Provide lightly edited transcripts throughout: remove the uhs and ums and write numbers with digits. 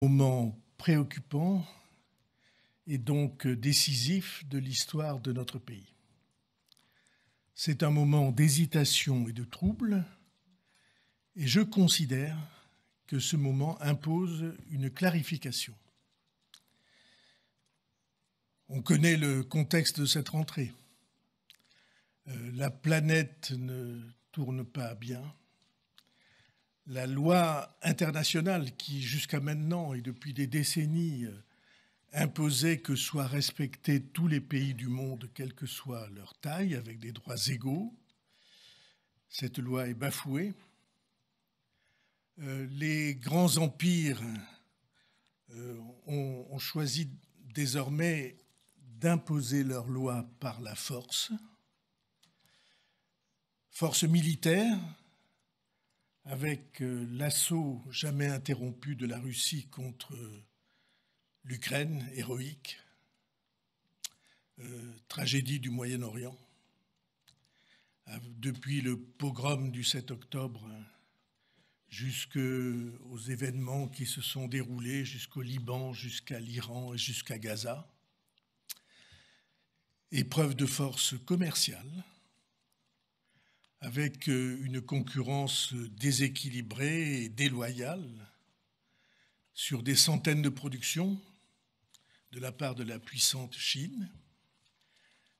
Moment préoccupant et donc décisif de l'histoire de notre pays. C'est un moment d'hésitation et de trouble, et je considère que ce moment impose une clarification. On connaît le contexte de cette rentrée. La planète ne tourne pas bien. La loi internationale qui, jusqu'à maintenant et depuis des décennies, imposait que soient respectés tous les pays du monde, quelle que soit leur taille, avec des droits égaux, cette loi est bafouée. Les grands empires ont choisi désormais d'imposer leurs lois par la force militaire, avec l'assaut jamais interrompu de la Russie contre l'Ukraine, héroïque, tragédie du Moyen-Orient, depuis le pogrom du 7 octobre jusqu'aux événements qui se sont déroulés jusqu'au Liban, jusqu'à l'Iran et jusqu'à Gaza. Épreuve de force commerciale, avec une concurrence déséquilibrée et déloyale sur des centaines de productions de la part de la puissante Chine,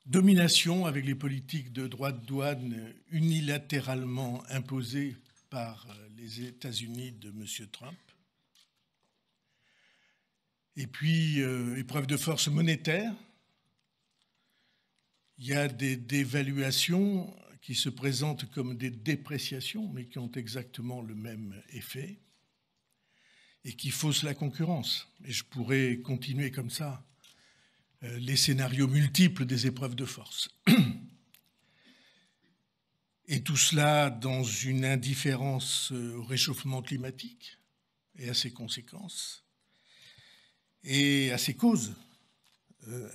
domination avec les politiques de droits de douane unilatéralement imposées par les États-Unis de M. Trump, et puis épreuve de force monétaire. Il y a des dévaluations qui se présentent comme des dépréciations, mais qui ont exactement le même effet et qui faussent la concurrence. Et je pourrais continuer comme ça les scénarios multiples des épreuves de force. Et tout cela dans une indifférence au réchauffement climatique et à ses conséquences et à ses causes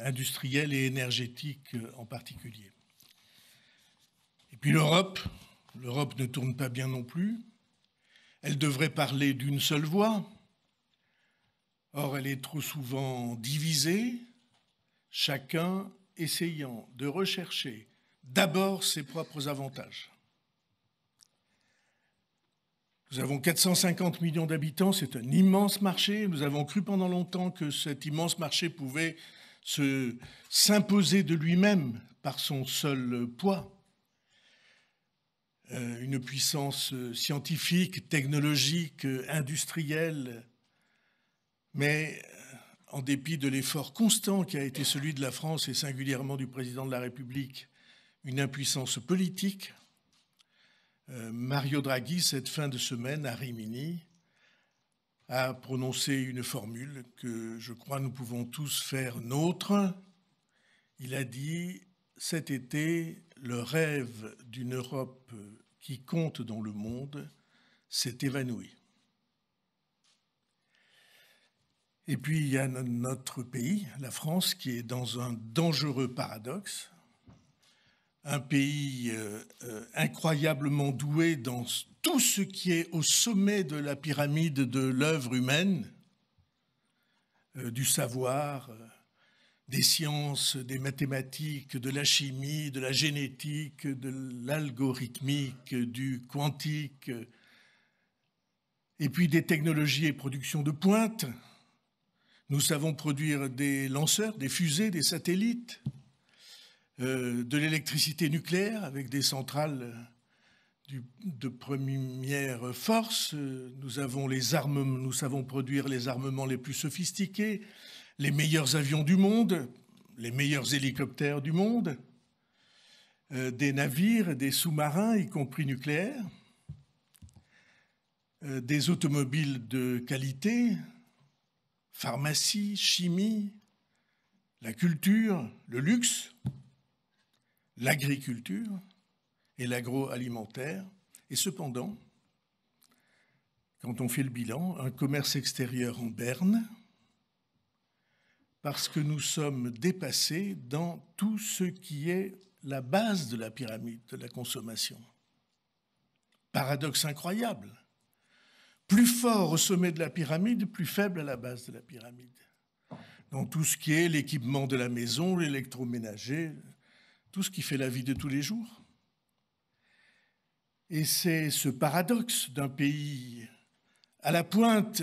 industrielles et énergétiques en particulier. Et puis l'Europe ne tourne pas bien non plus. Elle devrait parler d'une seule voix. Or, elle est trop souvent divisée, chacun essayant de rechercher d'abord ses propres avantages. Nous avons 450 millions d'habitants, c'est un immense marché. Nous avons cru pendant longtemps que cet immense marché pouvait s'imposer de lui-même par son seul poids. Une puissance scientifique, technologique, industrielle, mais en dépit de l'effort constant qui a été celui de la France et singulièrement du président de la République, une impuissance politique. Mario Draghi, cette fin de semaine à Rimini, a prononcé une formule que je crois nous pouvons tous faire nôtre. Il a dit « Cet été, le rêve d'une Europe qui compte dans le monde s'est évanoui ». Et puis il y a notre pays, la France, qui est dans un dangereux paradoxe. Un pays incroyablement doué dans tout ce qui est au sommet de la pyramide de l'œuvre humaine, du savoir, des sciences, des mathématiques, de la chimie, de la génétique, de l'algorithmique, du quantique, et puis des technologies et productions de pointe. Nous savons produire des lanceurs, des fusées, des satellites, de l'électricité nucléaire avec des centrales de première force. Nous avons les armements, nous savons produire les armements les plus sophistiqués, les meilleurs avions du monde, les meilleurs hélicoptères du monde, des navires, des sous-marins, y compris nucléaires, des automobiles de qualité, pharmacie, chimie, la culture, le luxe, l'agriculture et l'agroalimentaire. Et cependant, quand on fait le bilan, un commerce extérieur en berne, parce que nous sommes dépassés dans tout ce qui est la base de la pyramide de la consommation. Paradoxe incroyable. plus fort au sommet de la pyramide, plus faible à la base de la pyramide. Dans tout ce qui est l'équipement de la maison, l'électroménager, tout ce qui fait la vie de tous les jours. Et c'est ce paradoxe d'un pays à la pointe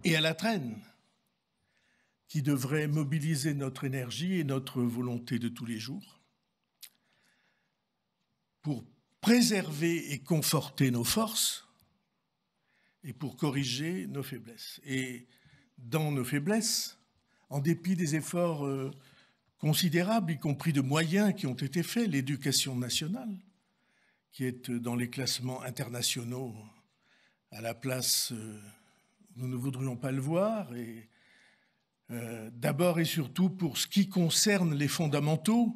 et à la traîne qui devrait mobiliser notre énergie et notre volonté de tous les jours pour préserver et conforter nos forces et pour corriger nos faiblesses. Et dans nos faiblesses, en dépit des efforts considérables, y compris de moyens qui ont été faits, l'éducation nationale, qui est dans les classements internationaux à la place où nous ne voudrions pas le voir, et d'abord et surtout pour ce qui concerne les fondamentaux,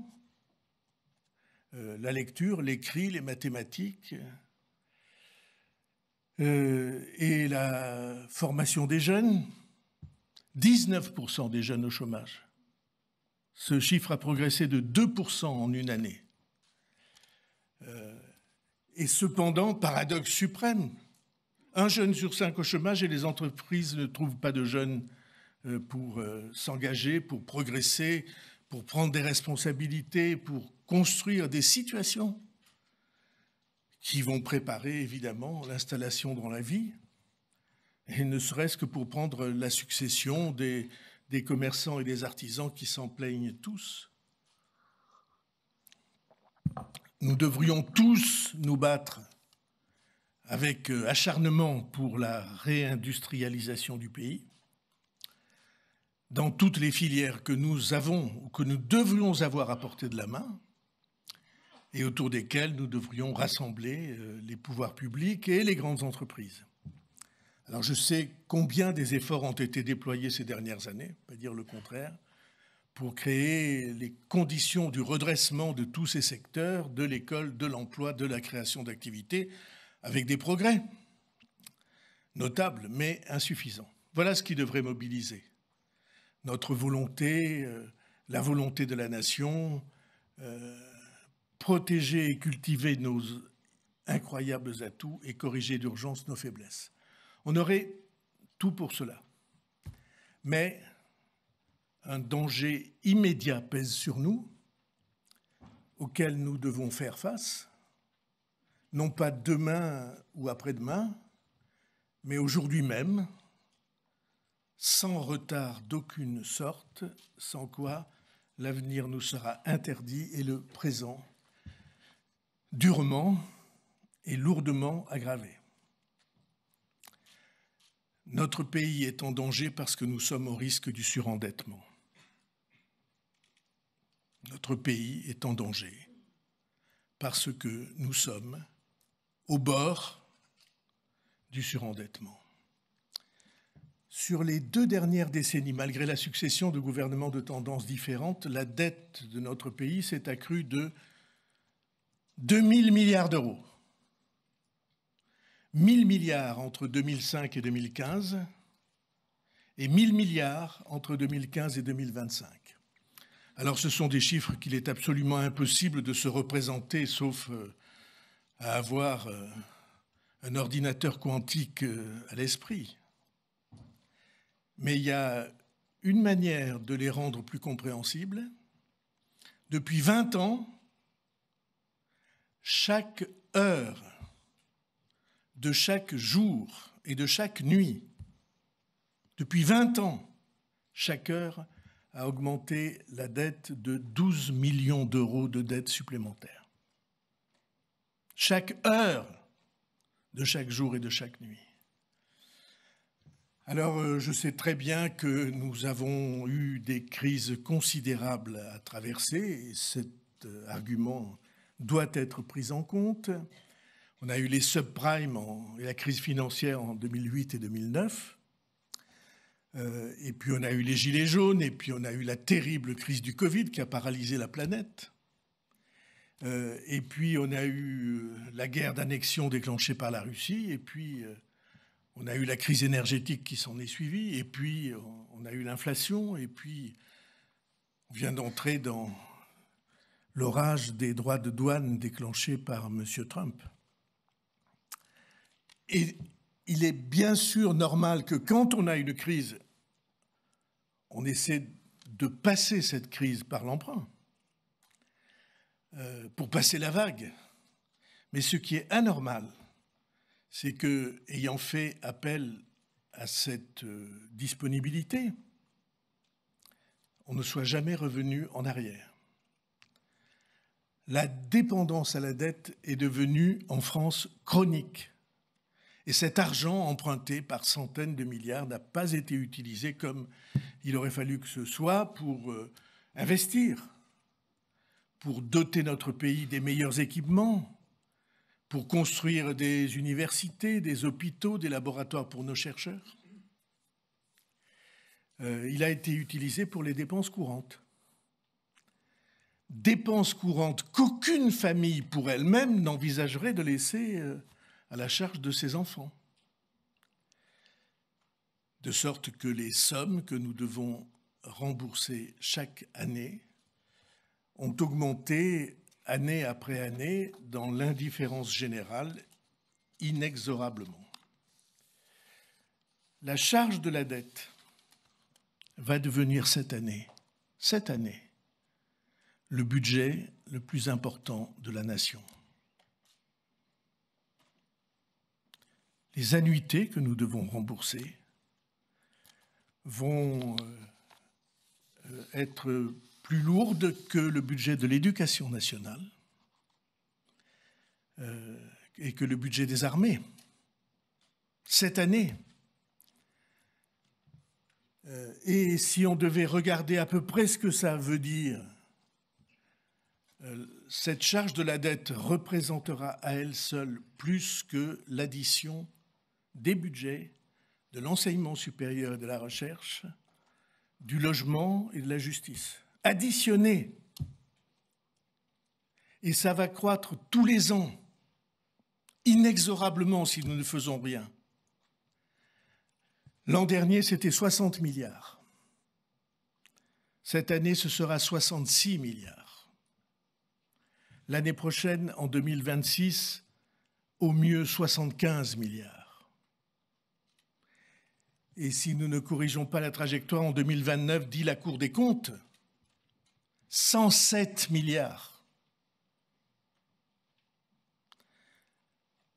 la lecture, l'écrit, les mathématiques et la formation des jeunes, 19% des jeunes au chômage. Ce chiffre a progressé de 2% en une année. Et cependant, paradoxe suprême, un jeune sur 5 au chômage et les entreprises ne trouvent pas de jeunes pour s'engager, pour progresser, pour prendre des responsabilités, pour construire des situations qui vont préparer évidemment l'installation dans la vie, et ne serait-ce que pour prendre la succession des commerçants et des artisans qui s'en plaignent tous. Nous devrions tous nous battre avec acharnement pour la réindustrialisation du pays, dans toutes les filières que nous avons ou que nous devrions avoir à portée de la main, et autour desquelles nous devrions rassembler les pouvoirs publics et les grandes entreprises. Alors je sais combien des efforts ont été déployés ces dernières années, pas dire le contraire, pour créer les conditions du redressement de tous ces secteurs, de l'école, de l'emploi, de la création d'activités, avec des progrès notables mais insuffisants. Voilà ce qui devrait mobiliser notre volonté, la volonté de la nation, protéger et cultiver nos incroyables atouts et corriger d'urgence nos faiblesses. On aurait tout pour cela. Mais un danger immédiat pèse sur nous, auquel nous devons faire face, non pas demain ou après-demain, mais aujourd'hui même, sans retard d'aucune sorte, sans quoi l'avenir nous sera interdit et le présent durement et lourdement aggravé. Notre pays est en danger parce que nous sommes au risque du surendettement. Notre pays est en danger parce que nous sommes au bord du surendettement. Sur les 2 dernières décennies, malgré la succession de gouvernements de tendances différentes, la dette de notre pays s'est accrue de 2 000 milliards d'euros. 1 000 milliards entre 2005 et 2015 et 1 000 milliards entre 2015 et 2025. Alors ce sont des chiffres qu'il est absolument impossible de se représenter, sauf à avoir un ordinateur quantique à l'esprit. Mais il y a une manière de les rendre plus compréhensibles. Depuis 20 ans, chaque heure de chaque jour et de chaque nuit, depuis 20 ans, chaque heure a augmenté la dette de 12 millions d'euros de dette supplémentaire. Chaque heure de chaque jour et de chaque nuit. Alors, je sais très bien que nous avons eu des crises considérables à traverser, et cet argument doit être pris en compte. On a eu les subprimes et la crise financière en 2008 et 2009, et puis on a eu les gilets jaunes, et puis on a eu la terrible crise du Covid qui a paralysé la planète, et puis on a eu la guerre d'annexion déclenchée par la Russie, et puis on a eu la crise énergétique qui s'en est suivie, et puis on a eu l'inflation, et puis on vient d'entrer dans l'orage des droits de douane déclenchés par M. Trump. Et il est bien sûr normal que quand on a une crise, on essaie de passer cette crise par l'emprunt, pour passer la vague. Mais ce qui est anormal, c'est que, ayant fait appel à cette disponibilité, on ne soit jamais revenu en arrière. La dépendance à la dette est devenue, en France, chronique. Et cet argent emprunté par centaines de milliards n'a pas été utilisé comme il aurait fallu que ce soit pour investir, pour doter notre pays des meilleurs équipements, pour construire des universités, des hôpitaux, des laboratoires pour nos chercheurs. Il a été utilisé pour les dépenses courantes. Dépenses courantes qu'aucune famille pour elle-même n'envisagerait de laisser à la charge de ses enfants. De sorte que les sommes que nous devons rembourser chaque année ont augmenté année après année dans l'indifférence générale, inexorablement. La charge de la dette va devenir cette année, le budget le plus important de la nation. Les annuités que nous devons rembourser vont être plus lourdes que le budget de l'éducation nationale et que le budget des armées. Cette année. Et si on devait regarder à peu près ce que ça veut dire, cette charge de la dette représentera à elle seule plus que l'addition des budgets de l'enseignement supérieur et de la recherche, du logement et de la justice. Additionnés. Et ça va croître tous les ans, inexorablement si nous ne faisons rien. L'an dernier, c'était 60 milliards. Cette année, ce sera 66 milliards. L'année prochaine, en 2026, au mieux 75 milliards. Et si nous ne corrigeons pas la trajectoire en 2029, dit la Cour des comptes, 107 milliards.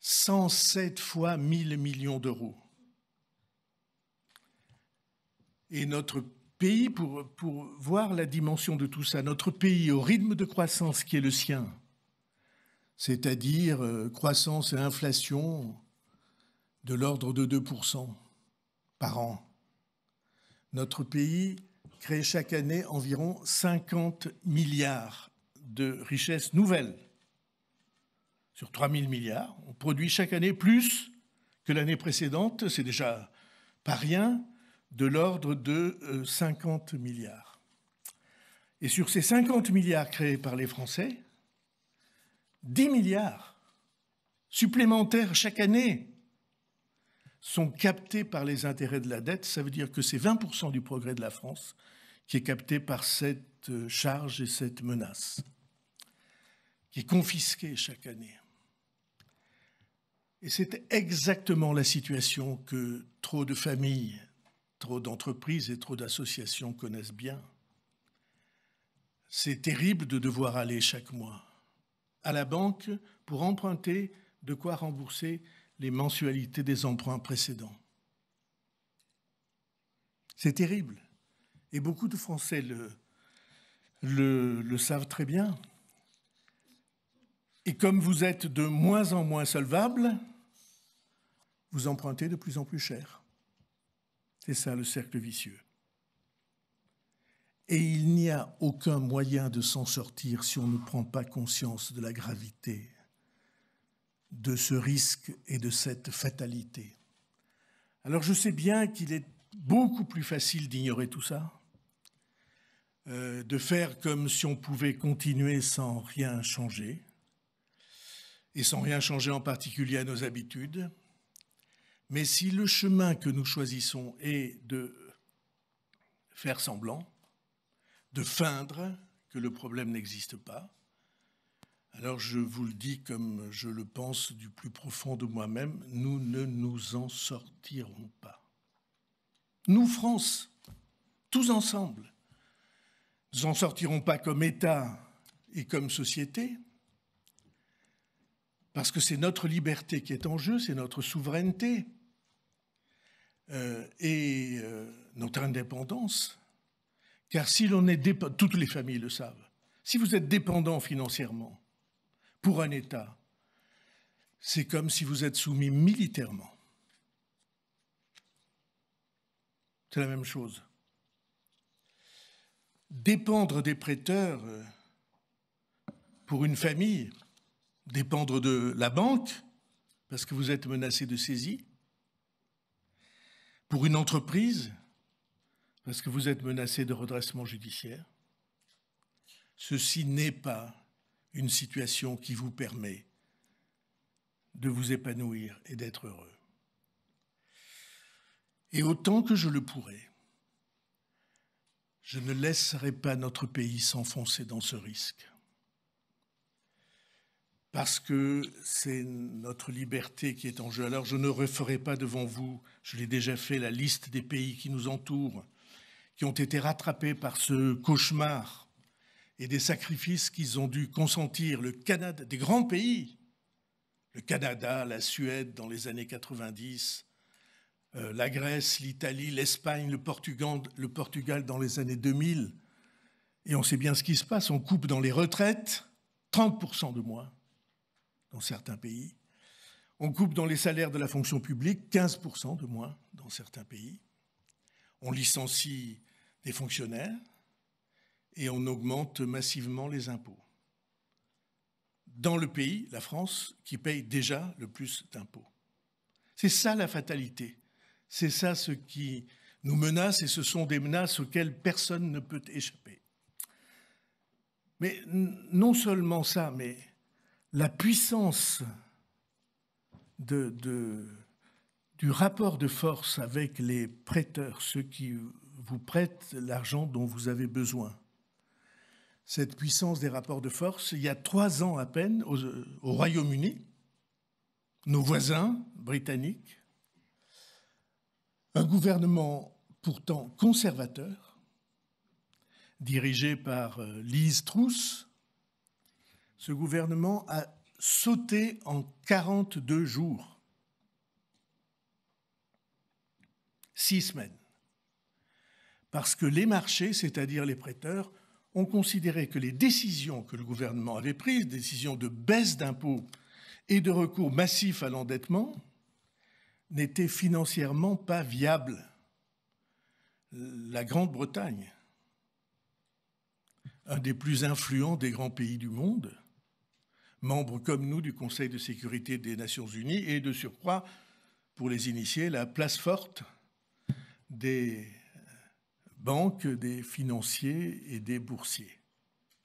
107 fois 1000 millions d'euros. Et notre pays, pour voir la dimension de tout ça, notre pays au rythme de croissance qui est le sien, c'est-à-dire croissance et inflation de l'ordre de 2% par an, notre pays crée chaque année environ 50 milliards de richesses nouvelles. Sur 3 000 milliards, on produit chaque année plus que l'année précédente, c'est déjà pas rien, de l'ordre de 50 milliards. Et sur ces 50 milliards créés par les Français, 10 milliards supplémentaires chaque année sont captés par les intérêts de la dette. Ça veut dire que c'est 20% du progrès de la France qui est capté par cette charge et cette menace, qui est confisquée chaque année. Et c'est exactement la situation que trop de familles, trop d'entreprises et trop d'associations connaissent bien. C'est terrible de devoir aller chaque mois à la banque pour emprunter de quoi rembourser les mensualités des emprunts précédents. C'est terrible. Et beaucoup de Français le savent très bien. Et comme vous êtes de moins en moins solvable, vous empruntez de plus en plus cher. C'est ça le cercle vicieux. Et il n'y a aucun moyen de s'en sortir si on ne prend pas conscience de la gravité de ce risque et de cette fatalité. Alors je sais bien qu'il est beaucoup plus facile d'ignorer tout ça, de faire comme si on pouvait continuer sans rien changer, et sans rien changer en particulier à nos habitudes. Mais si le chemin que nous choisissons est de faire semblant, de feindre que le problème n'existe pas, Alors je vous le dis comme je le pense du plus profond de moi-même, nous ne nous en sortirons pas. Nous, France, tous ensemble, nous n'en sortirons pas comme État et comme société, parce que c'est notre liberté qui est en jeu, c'est notre souveraineté et notre indépendance. Car si l'on est dépendant, toutes les familles le savent, si vous êtes dépendant financièrement pour un État, c'est comme si vous êtes soumis militairement. C'est la même chose. Dépendre des prêteurs pour une famille, dépendre de la banque, parce que vous êtes menacé de saisie, pour une entreprise, parce que vous êtes menacé de redressement judiciaire, ceci n'est pas une situation qui vous permet de vous épanouir et d'être heureux. Et autant que je le pourrai, je ne laisserai pas notre pays s'enfoncer dans ce risque. Parce que c'est notre liberté qui est en jeu. Alors je ne referai pas devant vous, je l'ai déjà fait, la liste des pays qui nous entourent, qui ont été rattrapés par ce cauchemar et des sacrifices qu'ils ont dû consentir. Le Canada, des grands pays, le Canada, la Suède dans les années 90, la Grèce, l'Italie, l'Espagne, le Portugal dans les années 2000. Et on sait bien ce qui se passe, on coupe dans les retraites, 30% de moins dans certains pays. On coupe dans les salaires de la fonction publique, 15% de moins dans certains pays. On licencie des fonctionnaires et on augmente massivement les impôts. Dans le pays, la France, qui paye déjà le plus d'impôts. C'est ça la fatalité. C'est ça ce qui nous menace et ce sont des menaces auxquelles personne ne peut échapper. Mais non seulement ça, mais la puissance du rapport de force avec les prêteurs, ceux qui vous prêtent l'argent dont vous avez besoin. Cette puissance des rapports de force, il y a 3 ans à peine, au Royaume-Uni, nos voisins britanniques, un gouvernement pourtant conservateur, dirigé par Liz Truss, ce gouvernement a sauté en 42 jours. 6 semaines. Parce que les marchés, c'est-à-dire les prêteurs, ont considéré que les décisions que le gouvernement avait prises, décisions de baisse d'impôts et de recours massif à l'endettement, n'étaient financièrement pas viables. La Grande-Bretagne, un des plus influents des grands pays du monde, membre comme nous du Conseil de sécurité des Nations Unies, et de surcroît, pour les initiés, la place forte des banques, des financiers et des boursiers,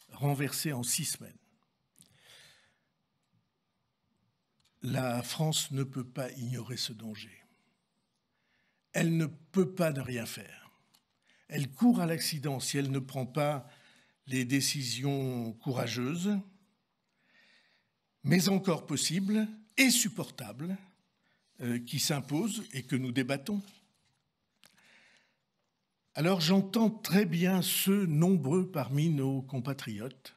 renversés en 6 semaines. La France ne peut pas ignorer ce danger. Elle ne peut pas ne rien faire. Elle court à l'accident si elle ne prend pas les décisions courageuses, mais encore possibles et supportables, qui s'imposent et que nous débattons. Alors j'entends très bien ceux nombreux parmi nos compatriotes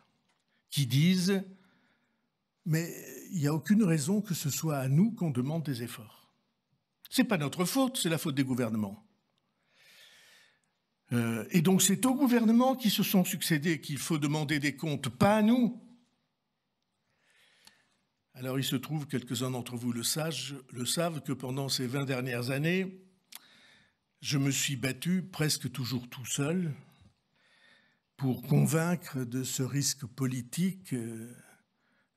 qui disent « mais il n'y a aucune raison que ce soit à nous qu'on demande des efforts. Ce n'est pas notre faute, c'est la faute des gouvernements. Et donc c'est aux gouvernements qui se sont succédés qu'il faut demander des comptes, pas à nous. » Alors il se trouve, quelques-uns d'entre vous le savent, que pendant ces 20 dernières années, je me suis battu presque toujours tout seul pour convaincre de ce risque politique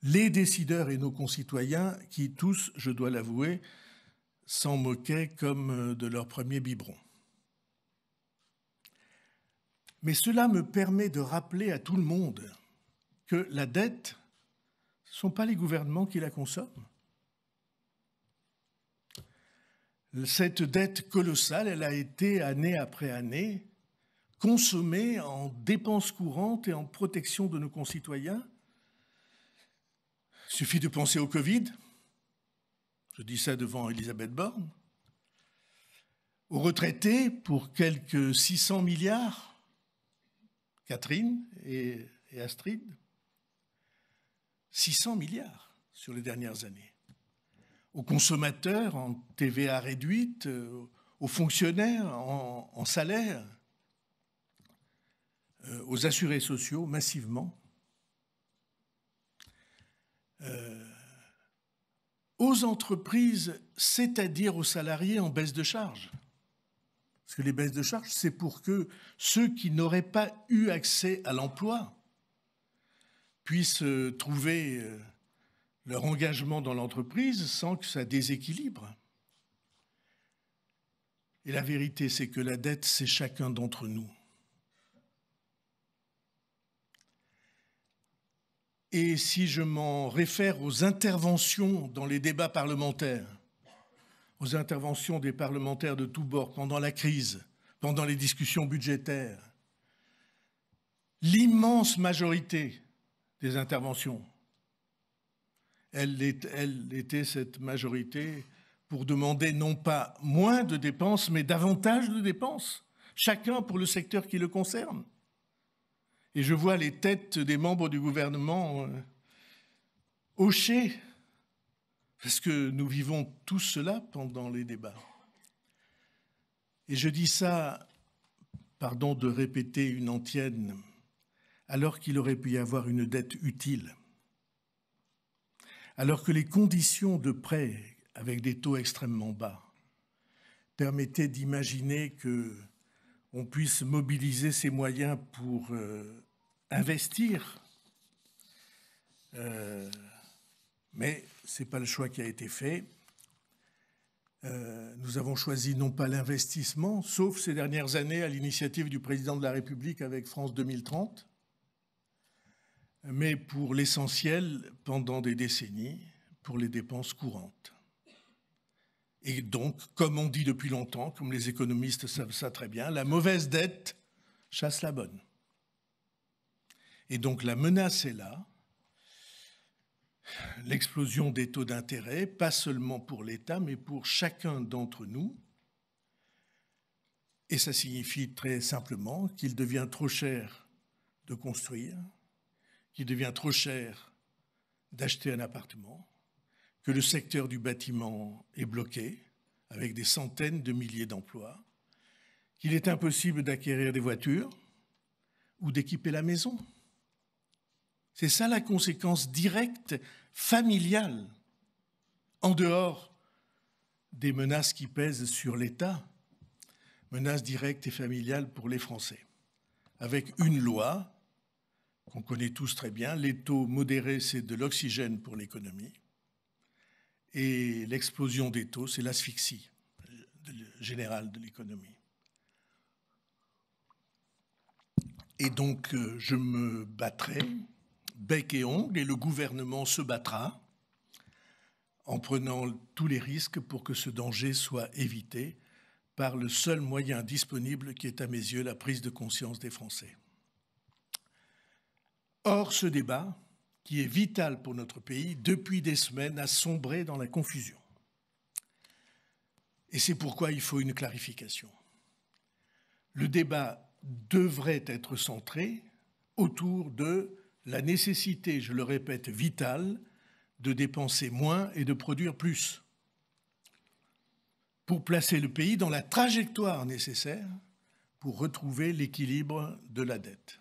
les décideurs et nos concitoyens qui tous, je dois l'avouer, s'en moquaient comme de leur premier biberon. Mais cela me permet de rappeler à tout le monde que la dette, ce ne sont pas les gouvernements qui la consomment. Cette dette colossale, elle a été, année après année, consommée en dépenses courantes et en protection de nos concitoyens Il suffit de penser au Covid, je dis ça devant Elisabeth Borne, aux retraités pour quelques 600 milliards, Catherine et Astrid, 600 milliards sur les dernières années, aux consommateurs en TVA réduite, aux fonctionnaires en salaire, aux assurés sociaux massivement, aux entreprises, c'est-à-dire aux salariés en baisse de charges. Parce que les baisses de charges, c'est pour que ceux qui n'auraient pas eu accès à l'emploi puissent trouver leur engagement dans l'entreprise sans que ça déséquilibre. Et la vérité, c'est que la dette, c'est chacun d'entre nous. Et si je m'en réfère aux interventions dans les débats parlementaires, aux interventions des parlementaires de tous bords pendant la crise, pendant les discussions budgétaires, l'immense majorité des interventions, elle était cette majorité pour demander non pas moins de dépenses, mais davantage de dépenses, chacun pour le secteur qui le concerne. Et je vois les têtes des membres du gouvernement hocher, parce que nous vivons tous cela pendant les débats. Et je dis ça, pardon de répéter une antienne, alors qu'il aurait pu y avoir une dette utile, alors que les conditions de prêt avec des taux extrêmement bas permettaient d'imaginer qu'on puisse mobiliser ces moyens pour investir. Mais ce n'est pas le choix qui a été fait. Nous avons choisi non pas l'investissement, sauf ces dernières années à l'initiative du président de la République avec France 2030, mais pour l'essentiel, pendant des décennies, pour les dépenses courantes. Et donc, comme on dit depuis longtemps, comme les économistes savent ça très bien, la mauvaise dette chasse la bonne. Et donc la menace est là, l'explosion des taux d'intérêt, pas seulement pour l'État, mais pour chacun d'entre nous. Et ça signifie très simplement qu'il devient trop cher de construire, qu'il devient trop cher d'acheter un appartement, que le secteur du bâtiment est bloqué, avec des centaines de milliers d'emplois, qu'il est impossible d'acquérir des voitures ou d'équiper la maison. C'est ça la conséquence directe, familiale, en dehors des menaces qui pèsent sur l'État, menaces directes et familiales pour les Français. Avec une loi qu'on connaît tous très bien, les taux modérés, c'est de l'oxygène pour l'économie, et l'explosion des taux, c'est l'asphyxie générale de l'économie. Et donc, je me battrai bec et ongles, et le gouvernement se battra en prenant tous les risques pour que ce danger soit évité par le seul moyen disponible qui est à mes yeux la prise de conscience des Français. Or, ce débat, qui est vital pour notre pays, depuis des semaines, a sombré dans la confusion. Et c'est pourquoi il faut une clarification. Le débat devrait être centré autour de la nécessité, je le répète, vitale, de dépenser moins et de produire plus, pour placer le pays dans la trajectoire nécessaire pour retrouver l'équilibre de la dette.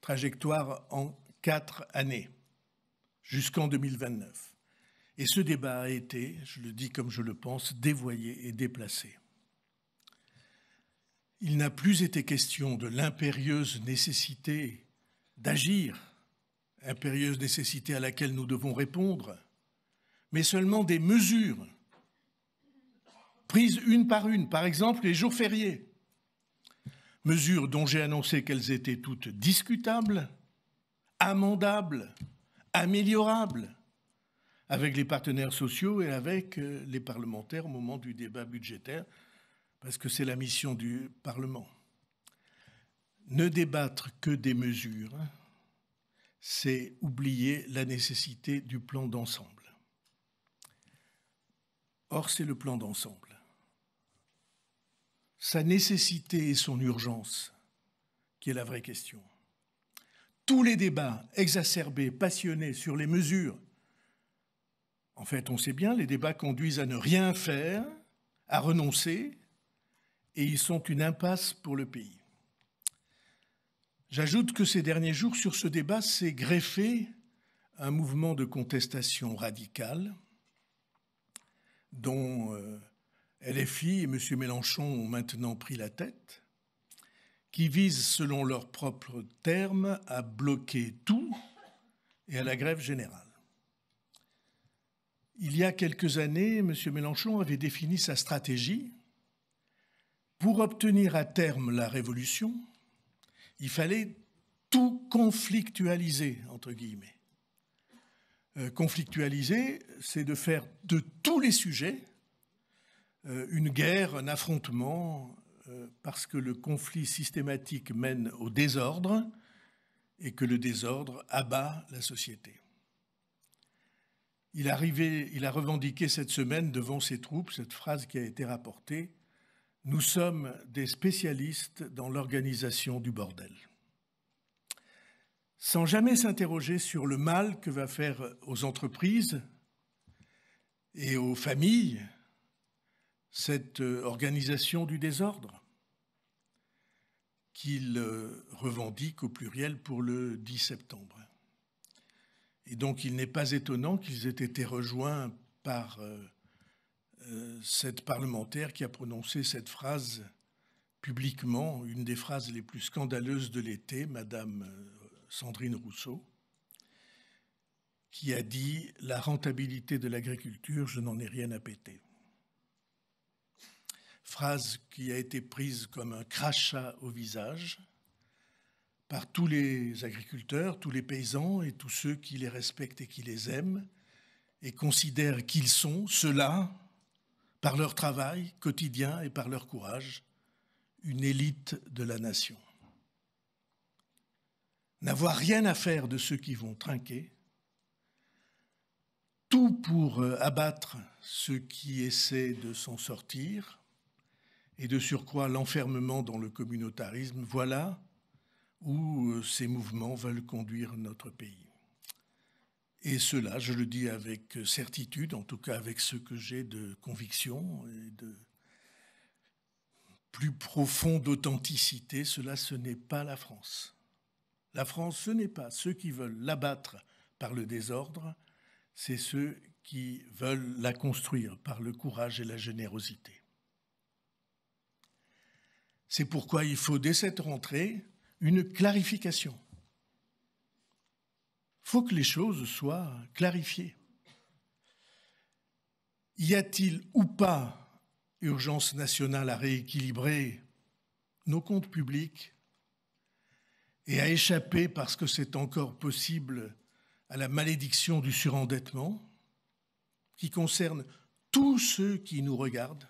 Trajectoire en 4 années, jusqu'en 2029. Et ce débat a été, je le dis comme je le pense, dévoyé et déplacé. Il n'a plus été question de l'impérieuse nécessité d'agir, impérieuse nécessité à laquelle nous devons répondre, mais seulement des mesures prises une, par exemple les jours fériés. Mesures dont j'ai annoncé qu'elles étaient toutes discutables, amendables, améliorables, avec les partenaires sociaux et avec les parlementaires au moment du débat budgétaire, parce que c'est la mission du Parlement. Ne débattre que des mesures, c'est oublier la nécessité du plan d'ensemble. Or, c'est le plan d'ensemble. Sa nécessité et son urgence qui est la vraie question. Tous les débats exacerbés, passionnés sur les mesures, en fait, on sait bien, les débats conduisent à ne rien faire, à renoncer, et ils sont une impasse pour le pays. J'ajoute que ces derniers jours, sur ce débat, s'est greffé un mouvement de contestation radicale dont LFI et M. Mélenchon ont maintenant pris la tête, qui vise, selon leurs propres termes, à bloquer tout et à la grève générale. Il y a quelques années, M. Mélenchon avait défini sa stratégie. Pour obtenir à terme la révolution, il fallait tout conflictualiser, entre guillemets. Conflictualiser, c'est de faire de tous les sujets une guerre, un affrontement, parce que le conflit systématique mène au désordre et que le désordre abat la société. Il a revendiqué cette semaine devant ses troupes cette phrase qui a été rapportée: « Nous sommes des spécialistes dans l'organisation du bordel ». Sans jamais s'interroger sur le mal que va faire aux entreprises et aux familles cette organisation du désordre qu'il revendique au pluriel pour le 10 septembre. Et donc il n'est pas étonnant qu'ils aient été rejoints par cette parlementaire qui a prononcé cette phrase publiquement, une des phrases les plus scandaleuses de l'été, Madame Sandrine Rousseau, qui a dit « La rentabilité de l'agriculture, je n'en ai rien à péter ». Phrase qui a été prise comme un crachat au visage par tous les agriculteurs, tous les paysans et tous ceux qui les respectent et qui les aiment et considèrent qu'ils sont, ceux-là, par leur travail quotidien et par leur courage, une élite de la nation. N'avoir rien à faire de ceux qui vont trinquer, tout pour abattre ceux qui essaient de s'en sortir, et de surcroît l'enfermement dans le communautarisme, voilà où ces mouvements veulent conduire notre pays. Et cela, je le dis avec certitude, en tout cas avec ce que j'ai de conviction et de plus profond d'authenticité, cela, ce n'est pas la France. La France, ce n'est pas ceux qui veulent l'abattre par le désordre, c'est ceux qui veulent la construire par le courage et la générosité. C'est pourquoi il faut, dès cette rentrée, une clarification. Il faut que les choses soient clarifiées. Y a-t-il ou pas urgence nationale à rééquilibrer nos comptes publics et à échapper, parce que c'est encore possible, à la malédiction du surendettement qui concerne tous ceux qui nous regardent,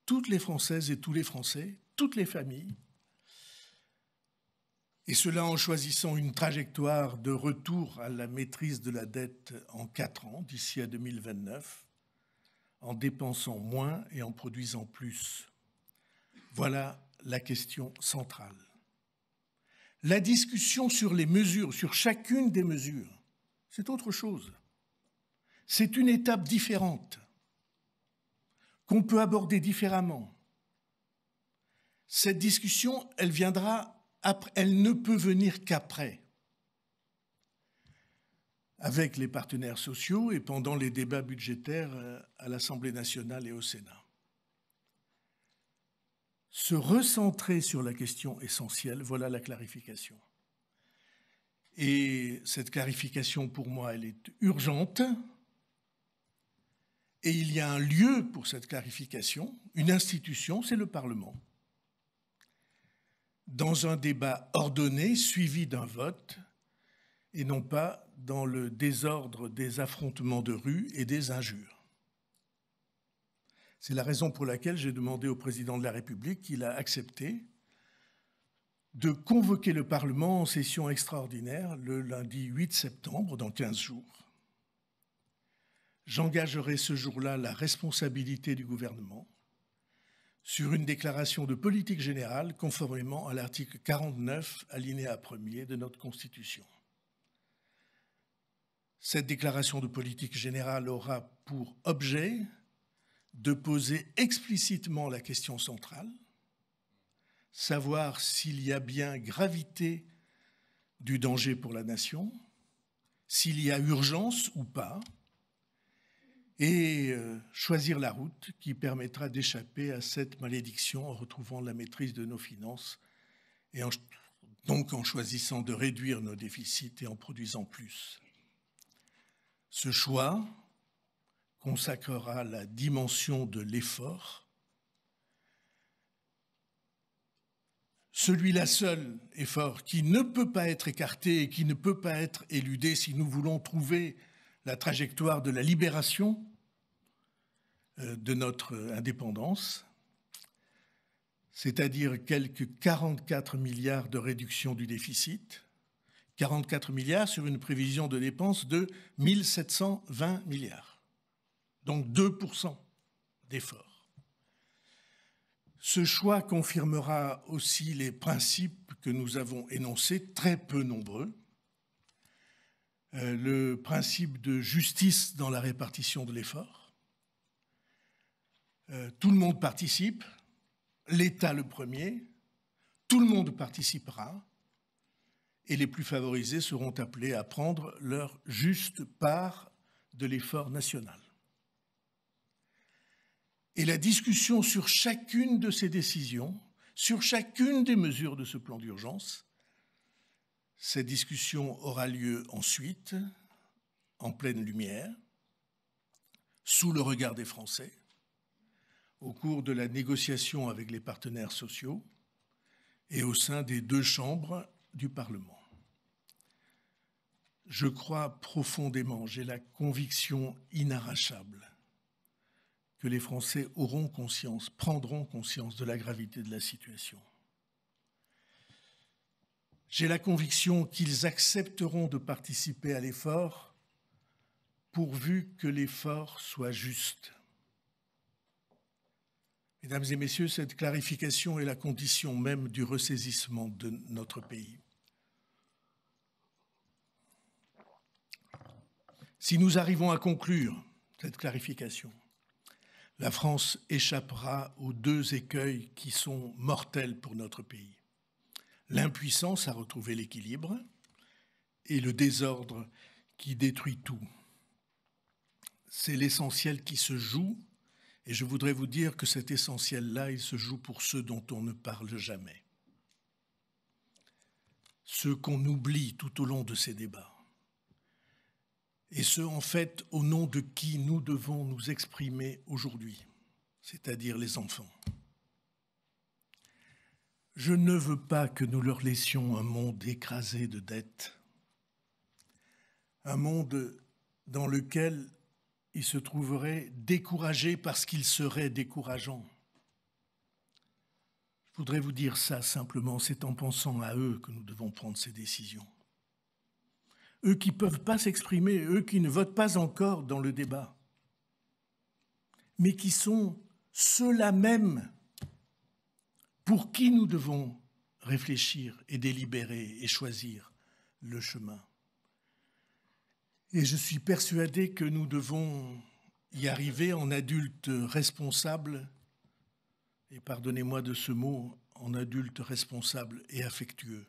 toutes les Françaises et tous les Français, toutes les familles, et cela en choisissant une trajectoire de retour à la maîtrise de la dette en 4 ans, d'ici à 2029, en dépensant moins et en produisant plus. Voilà la question centrale. La discussion sur les mesures, sur chacune des mesures, c'est autre chose. C'est une étape différente, qu'on peut aborder différemment. Cette discussion, elle viendra après, elle ne peut venir qu'après, avec les partenaires sociaux et pendant les débats budgétaires à l'Assemblée nationale et au Sénat. Se recentrer sur la question essentielle, voilà la clarification. Et cette clarification, pour moi, elle est urgente. Et il y a un lieu pour cette clarification, une institution, c'est le Parlement. Dans un débat ordonné, suivi d'un vote, et non pas dans le désordre des affrontements de rue et des injures. C'est la raison pour laquelle j'ai demandé au président de la République qu'il a accepté de convoquer le Parlement en session extraordinaire le lundi 8 septembre, dans 15 jours. J'engagerai ce jour-là la responsabilité du gouvernement sur une déclaration de politique générale conformément à l'article 49, alinéa 1er de notre Constitution. Cette déclaration de politique générale aura pour objet de poser explicitement la question centrale, savoir s'il y a bien gravité du danger pour la nation, s'il y a urgence ou pas, et choisir la route qui permettra d'échapper à cette malédiction en retrouvant la maîtrise de nos finances et donc en choisissant de réduire nos déficits et en produisant plus. Ce choix consacrera la dimension de l'effort, celui-là seul effort qui ne peut pas être écarté et qui ne peut pas être éludé si nous voulons trouver la trajectoire de la libération de notre indépendance, c'est-à-dire quelques 44 milliards de réduction du déficit, 44 milliards sur une prévision de dépenses de 1 720 milliards, donc 2% d'effort. Ce choix confirmera aussi les principes que nous avons énoncés, très peu nombreux. Le principe de justice dans la répartition de l'effort. Tout le monde participe, l'État le premier, tout le monde participera et les plus favorisés seront appelés à prendre leur juste part de l'effort national. Et la discussion sur chacune de ces décisions, sur chacune des mesures de ce plan d'urgence, cette discussion aura lieu ensuite, en pleine lumière, sous le regard des Français, au cours de la négociation avec les partenaires sociaux et au sein des deux chambres du Parlement. Je crois profondément, j'ai la conviction inarrachable que les Français auront conscience, prendront conscience de la gravité de la situation. J'ai la conviction qu'ils accepteront de participer à l'effort pourvu que l'effort soit juste. Mesdames et messieurs, cette clarification est la condition même du ressaisissement de notre pays. Si nous arrivons à conclure cette clarification, la France échappera aux deux écueils qui sont mortels pour notre pays. L'impuissance à retrouver l'équilibre et le désordre qui détruit tout. C'est l'essentiel qui se joue. Et je voudrais vous dire que cet essentiel-là, il se joue pour ceux dont on ne parle jamais. Ceux qu'on oublie tout au long de ces débats. Et ceux, en fait, au nom de qui nous devons nous exprimer aujourd'hui, c'est-à-dire les enfants. Je ne veux pas que nous leur laissions un monde écrasé de dettes, un monde dans lequel ils se trouveraient découragés parce qu'ils seraient décourageants. Je voudrais vous dire ça simplement, c'est en pensant à eux que nous devons prendre ces décisions. Eux qui ne peuvent pas s'exprimer, eux qui ne votent pas encore dans le débat, mais qui sont ceux-là même pour qui nous devons réfléchir et délibérer et choisir le chemin. Et je suis persuadé que nous devons y arriver en adultes responsables, et pardonnez-moi de ce mot, en adultes responsables et affectueux.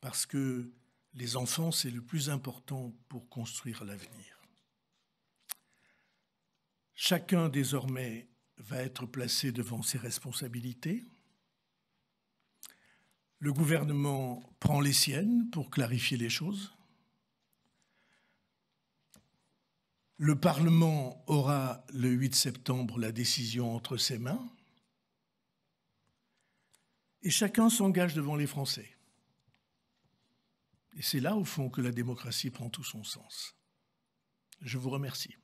Parce que les enfants, c'est le plus important pour construire l'avenir. Chacun désormais va être placé devant ses responsabilités. Le gouvernement prend les siennes pour clarifier les choses. Le Parlement aura le 8 septembre la décision entre ses mains et chacun s'engage devant les Français. Et c'est là, au fond, que la démocratie prend tout son sens. Je vous remercie.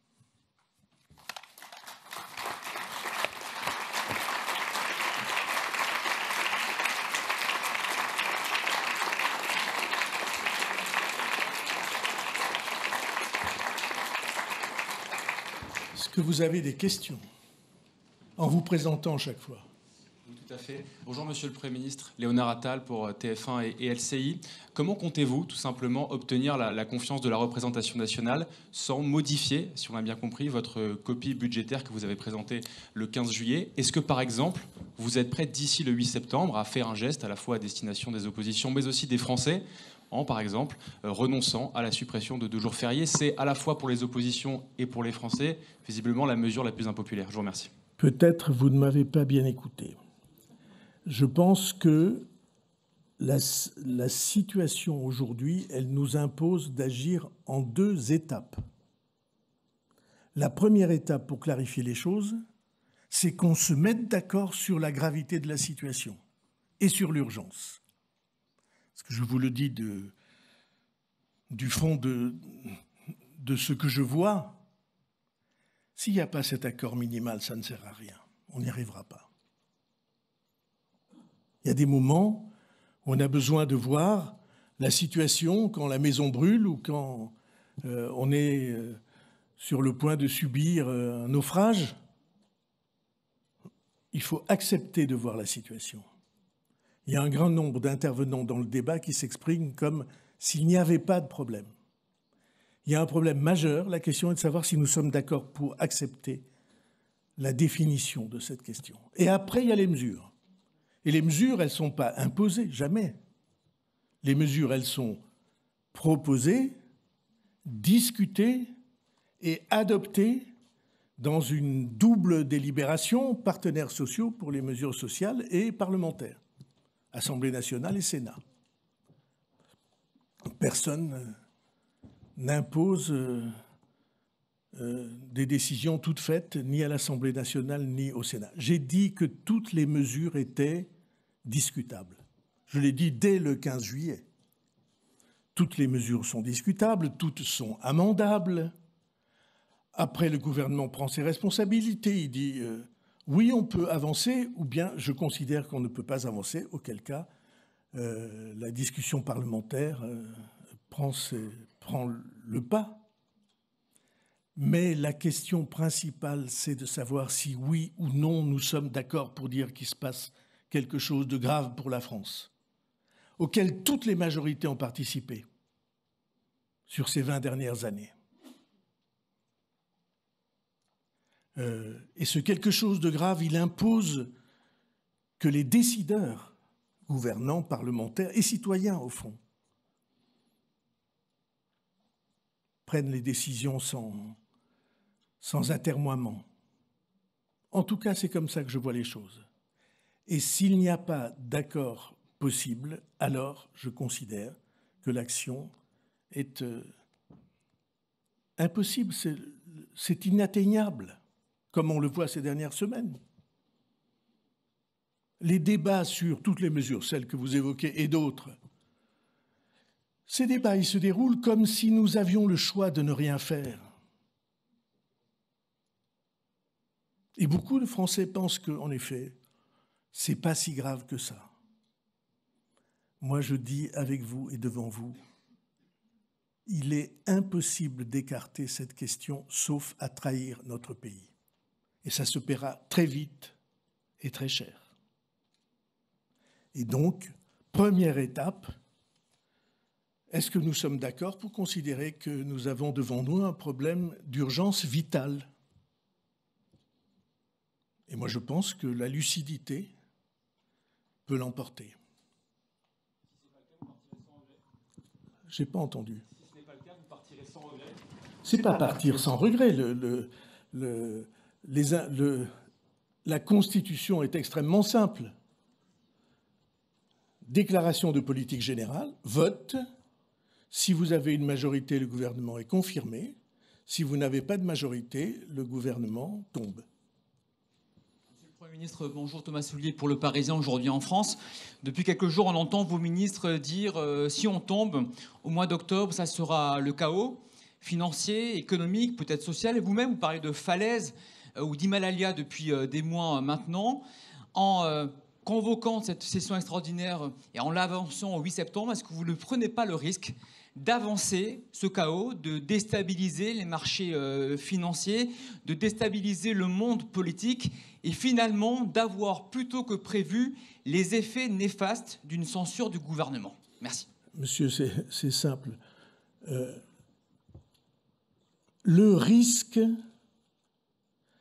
que vous avez des questions en vous présentant chaque fois. Oui, tout à fait. Bonjour Monsieur le Premier ministre, Léonard Attal pour TF1 et LCI. Comment comptez-vous tout simplement obtenir la confiance de la représentation nationale sans modifier, si on a bien compris, votre copie budgétaire que vous avez présentée le 15 juillet? Est-ce que par exemple, vous êtes prêt d'ici le 8 septembre à faire un geste à la fois à destination des oppositions mais aussi des Français en, par exemple, renonçant à la suppression de 2 jours fériés? C'est à la fois pour les oppositions et pour les Français, visiblement, la mesure la plus impopulaire. Je vous remercie. Peut-être vous ne m'avez pas bien écouté. Je pense que la situation aujourd'hui, elle nous impose d'agir en 2 étapes. La première étape pour clarifier les choses, c'est qu'on se mette d'accord sur la gravité de la situation et sur l'urgence. Parce que je vous le dis du fond de ce que je vois, s'il n'y a pas cet accord minimal, ça ne sert à rien. On n'y arrivera pas. Il y a des moments où on a besoin de voir la situation quand la maison brûle ou quand on est sur le point de subir un naufrage. Il faut accepter de voir la situation. Il y a un grand nombre d'intervenants dans le débat qui s'expriment comme s'il n'y avait pas de problème. Il y a un problème majeur. La question est de savoir si nous sommes d'accord pour accepter la définition de cette question. Et après, il y a les mesures. Et les mesures, elles ne sont pas imposées, jamais. Les mesures, elles sont proposées, discutées et adoptées dans une double délibération, partenaires sociaux pour les mesures sociales et parlementaires, Assemblée nationale et Sénat. Personne n'impose des décisions toutes faites, ni à l'Assemblée nationale, ni au Sénat. J'ai dit que toutes les mesures étaient discutables. Je l'ai dit dès le 15 juillet. Toutes les mesures sont discutables, toutes sont amendables. Après, le gouvernement prend ses responsabilités. Il dit oui, on peut avancer, ou bien je considère qu'on ne peut pas avancer, auquel cas la discussion parlementaire prend le pas. Mais la question principale, c'est de savoir si oui ou non nous sommes d'accord pour dire qu'il se passe quelque chose de grave pour la France, auquel toutes les majorités ont participé sur ces 20 dernières années. Et ce quelque chose de grave, il impose que les décideurs, gouvernants, parlementaires et citoyens, au fond, prennent les décisions sans atermoiement. En tout cas, c'est comme ça que je vois les choses. Et s'il n'y a pas d'accord possible, alors je considère que l'action est impossible, c'est inatteignable, comme on le voit ces dernières semaines. Les débats sur toutes les mesures, celles que vous évoquez et d'autres, ces débats, ils se déroulent comme si nous avions le choix de ne rien faire. Et beaucoup de Français pensent qu'en effet, c'est pas si grave que ça. Moi, je dis avec vous et devant vous, il est impossible d'écarter cette question, sauf à trahir notre pays. Et ça se paiera très vite et très cher. Et donc, première étape, est-ce que nous sommes d'accord pour considérer que nous avons devant nous un problème d'urgence vitale? Et moi, je pense que la lucidité peut l'emporter. Je n'ai pas entendu. Si ce n'est pas le cas, vous partirez sans regret? C'est pas partir sans regret. La Constitution est extrêmement simple. Déclaration de politique générale, vote. Si vous avez une majorité, le gouvernement est confirmé. Si vous n'avez pas de majorité, le gouvernement tombe. Monsieur le Premier ministre, bonjour, Thomas Soulier pour Le Parisien aujourd'hui en France. Depuis quelques jours, on entend vos ministres dire si on tombe au mois d'octobre, ça sera le chaos financier, économique, peut-être social. Et vous-même, vous parlez de falaise ou d'Himalaya depuis des mois maintenant. En convoquant cette session extraordinaire et en l'avançant au 8 septembre, est-ce que vous ne prenez pas le risque d'avancer ce chaos, de déstabiliser les marchés financiers, de déstabiliser le monde politique et finalement d'avoir, plutôt que prévu, les effets néfastes d'une censure du gouvernement? Merci. Monsieur, c'est simple. Le risque,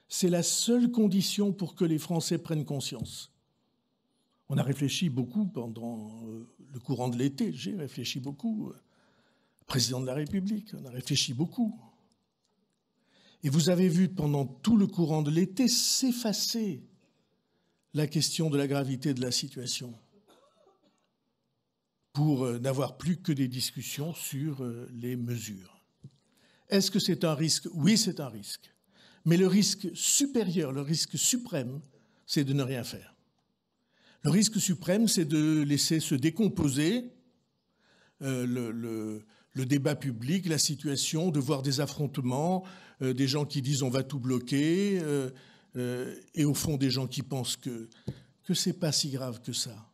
c'est la seule condition pour que les Français prennent conscience. On a réfléchi beaucoup pendant le courant de l'été. J'ai réfléchi beaucoup. Président de la République, on a réfléchi beaucoup. Et vous avez vu pendant tout le courant de l'été s'effacer la question de la gravité de la situation pour n'avoir plus que des discussions sur les mesures. Est-ce que c'est un risque? Oui, c'est un risque. Mais le risque supérieur, le risque suprême, c'est de ne rien faire. Le risque suprême, c'est de laisser se décomposer le débat public, la situation, de voir des affrontements, des gens qui disent on va tout bloquer, et au fond des gens qui pensent que c'est pas si grave que ça.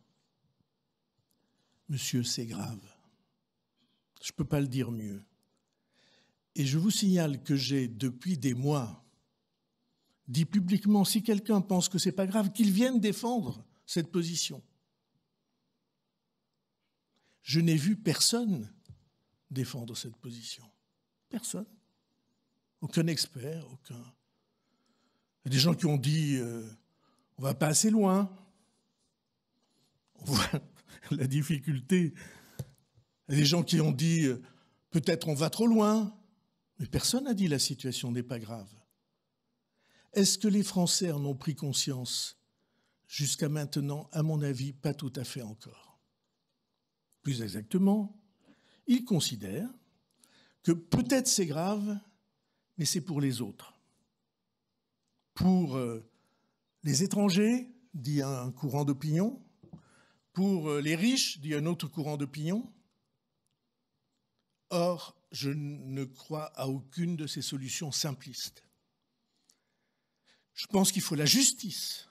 Monsieur, c'est grave. Je ne peux pas le dire mieux. Et je vous signale que j'ai, depuis des mois, dit publiquement, si quelqu'un pense que c'est pas grave, qu'il vienne défendre cette position. Je n'ai vu personne défendre cette position. Personne. Aucun expert, aucun. Il y a des gens qui ont dit on ne va pas assez loin. On voit la difficulté. Il y a des gens qui ont dit peut-être on va trop loin. Mais personne n'a dit la situation n'est pas grave. Est-ce que les Français en ont pris conscience? Jusqu'à maintenant, à mon avis, pas tout à fait encore. Plus exactement, ils considèrent que peut-être c'est grave, mais c'est pour les autres. Pour les étrangers, dit un courant d'opinion. Pour les riches, dit un autre courant d'opinion. Or, je ne crois à aucune de ces solutions simplistes. Je pense qu'il faut la justice.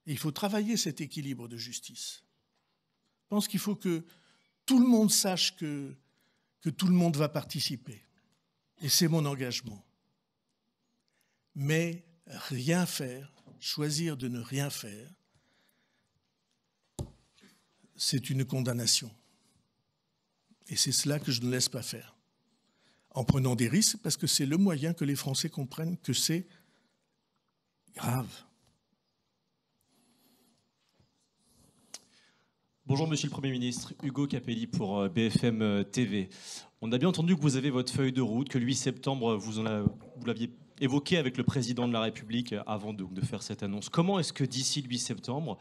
Et il faut travailler cet équilibre de justice. Je pense qu'il faut que tout le monde sache que tout le monde va participer. Et c'est mon engagement. Mais rien faire, choisir de ne rien faire, c'est une condamnation. Et c'est cela que je ne laisse pas faire. En prenant des risques, parce que c'est le moyen que les Français comprennent que c'est grave. Bonjour Monsieur le Premier ministre, Hugo Capelli pour BFM TV. On a bien entendu que vous avez votre feuille de route, que le 8 septembre, vous l'aviez évoqué avec le Président de la République avant de faire cette annonce. Comment est-ce que d'ici le 8 septembre,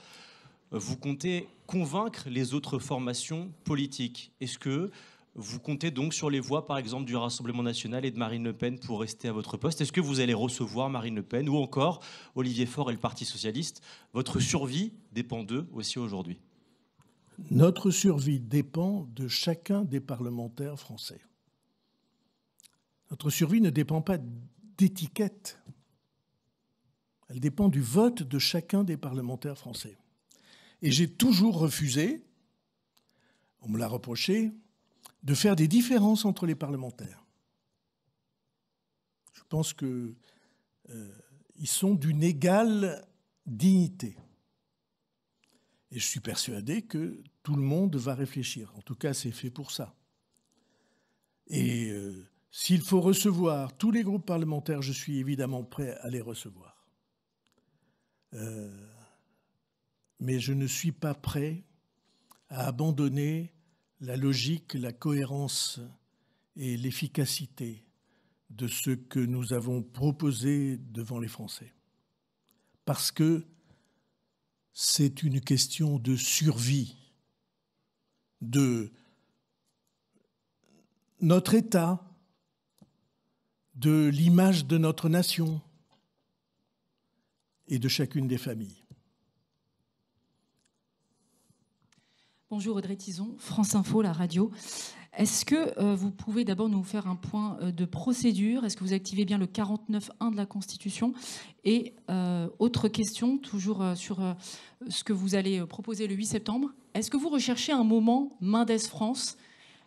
vous comptez convaincre les autres formations politiques? Est-ce que vous comptez donc sur les voix, par exemple, du Rassemblement national et de Marine Le Pen pour rester à votre poste? Est-ce que vous allez recevoir Marine Le Pen ou encore Olivier Faure et le Parti socialiste? Votre survie dépend d'eux aussi aujourd'hui. Notre survie dépend de chacun des parlementaires français. Notre survie ne dépend pas d'étiquette. Elle dépend du vote de chacun des parlementaires français. Et j'ai toujours refusé, on me l'a reproché, de faire des différences entre les parlementaires. Je pense qu'ils sont d'une égale dignité. Et je suis persuadé que tout le monde va réfléchir. En tout cas, c'est fait pour ça. Et s'il faut recevoir tous les groupes parlementaires, je suis évidemment prêt à les recevoir. Mais je ne suis pas prêt à abandonner la logique, la cohérence et l'efficacité de ce que nous avons proposé devant les Français. Parce que c'est une question de survie de notre État, de l'image de notre nation et de chacune des familles. Bonjour Audrey Tison, France Info, la radio. Est-ce que vous pouvez d'abord nous faire un point de procédure? Est-ce que vous activez bien le 49.1 de la Constitution? Et autre question, toujours sur ce que vous allez proposer le 8 septembre. Est-ce que vous recherchez un moment Mendes France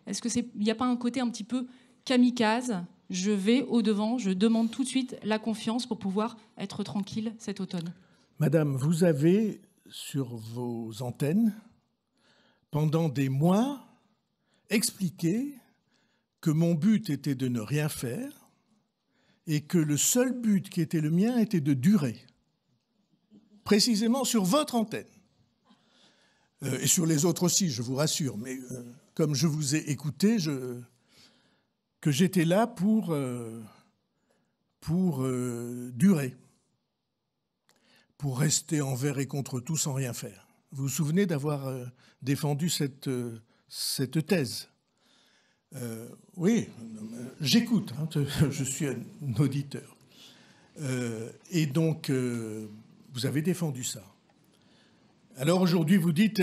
Est-ce qu'il n'y a pas un côté un petit peu kamikaze? Je vais au-devant, je demande tout de suite la confiance pour pouvoir être tranquille cet automne. Madame, vous avez sur vos antennes, pendant des mois, expliqué que mon but était de ne rien faire et que le seul but qui était le mien était de durer. Précisément sur votre antenne. Et sur les autres aussi, je vous rassure. Mais comme je vous ai écouté, que j'étais là pour durer, pour rester envers et contre tout sans rien faire. Vous vous souvenez d'avoir défendu cette thèse? Oui, j'écoute, hein, je suis un auditeur. Et donc, vous avez défendu ça. Alors aujourd'hui, vous dites,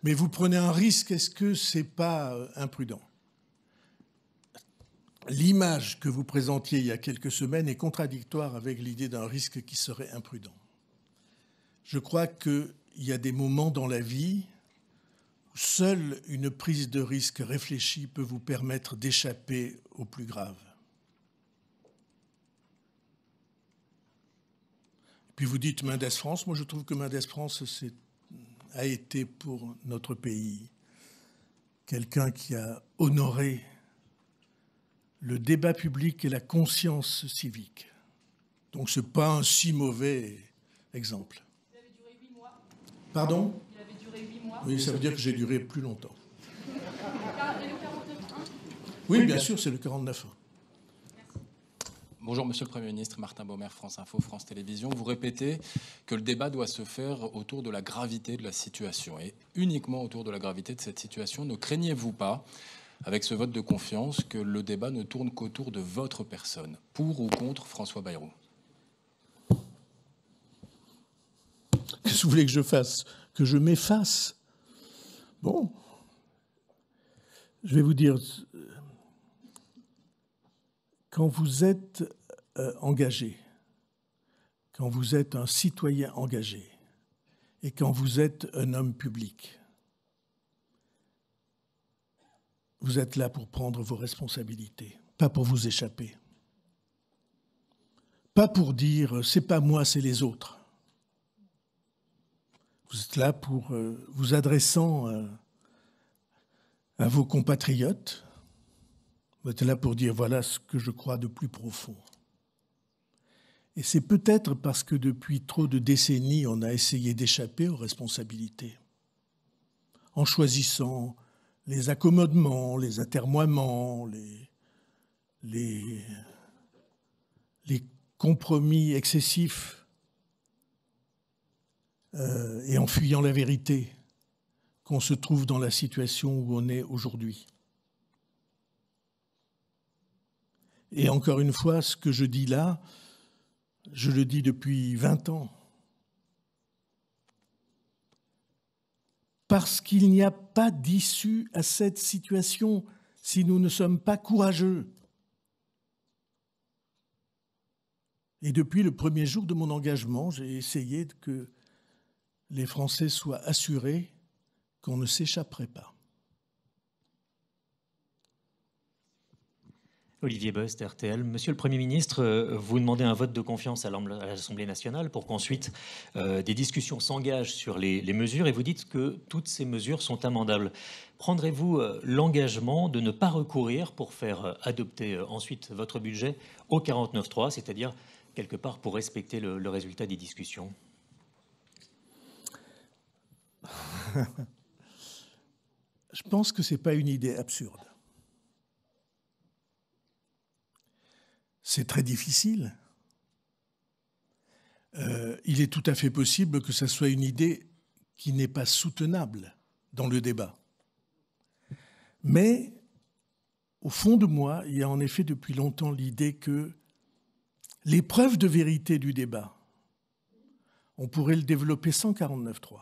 mais vous prenez un risque, est-ce que ce n'est pas imprudent? L'image que vous présentiez il y a quelques semaines est contradictoire avec l'idée d'un risque qui serait imprudent. Je crois qu'il y a des moments dans la vie où seule une prise de risque réfléchie peut vous permettre d'échapper au plus grave. Puis vous dites Mendes France. Moi, je trouve que Mendes France a été pour notre pays quelqu'un qui a honoré le débat public et la conscience civique. Donc ce n'est pas un si mauvais exemple. Il avait duré 8 mois. Pardon? Il avait duré 8 mois. Oui, ça veut dire que j'ai duré plus longtemps. Et le 49.1? Oui, bien sûr, c'est le 49.1. Bonjour Monsieur le Premier ministre, Martin Baumer, France Info, France Télévisions. Vous répétez que le débat doit se faire autour de la gravité de la situation et uniquement autour de la gravité de cette situation. Ne craignez-vous pas, avec ce vote de confiance, que le débat ne tourne qu'autour de votre personne, pour ou contre François Bayrou? Qu'est-ce que vous voulez que je fasse? Que je m'efface? Bon, je vais vous dire, quand vous êtes engagé, quand vous êtes un citoyen engagé et quand vous êtes un homme public, vous êtes là pour prendre vos responsabilités, pas pour vous échapper. Pas pour dire « c'est pas moi, c'est les autres ». Vous êtes là pour vous adressant à vos compatriotes. Vous êtes là pour dire « voilà ce que je crois de plus profond ». Et c'est peut-être parce que depuis trop de décennies, on a essayé d'échapper aux responsabilités, en choisissant les accommodements, les atermoiements, les compromis excessifs, et en fuyant la vérité, qu'on se trouve dans la situation où on est aujourd'hui. Et encore une fois, ce que je dis là, je le dis depuis 20 ans. Parce qu'il n'y a pas d'issue à cette situation si nous ne sommes pas courageux. Et depuis le premier jour de mon engagement, j'ai essayé que les Français soient assurés qu'on ne s'échapperait pas. Olivier Bost, RTL. Monsieur le Premier ministre, vous demandez un vote de confiance à l'Assemblée nationale pour qu'ensuite des discussions s'engagent sur les mesures et vous dites que toutes ces mesures sont amendables. Prendrez-vous l'engagement de ne pas recourir pour faire adopter ensuite votre budget au 49.3, c'est-à-dire quelque part pour respecter le résultat des discussions? Je pense que ce n'est pas une idée absurde. C'est très difficile. Il est tout à fait possible que ce soit une idée qui n'est pas soutenable dans le débat. Mais au fond de moi, il y a en effet depuis longtemps l'idée que l'épreuve de vérité du débat, on pourrait le développer sans 49.3.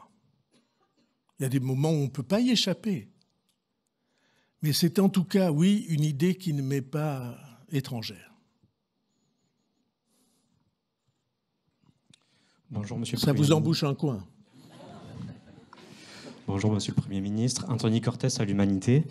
Il y a des moments où on ne peut pas y échapper. Mais c'est en tout cas, oui, une idée qui ne m'est pas étrangère. Bonjour, monsieur le Ça Premier vous ministre. embouche un coin. Bonjour Monsieur le Premier ministre. Anthony Cortès à l'Humanité.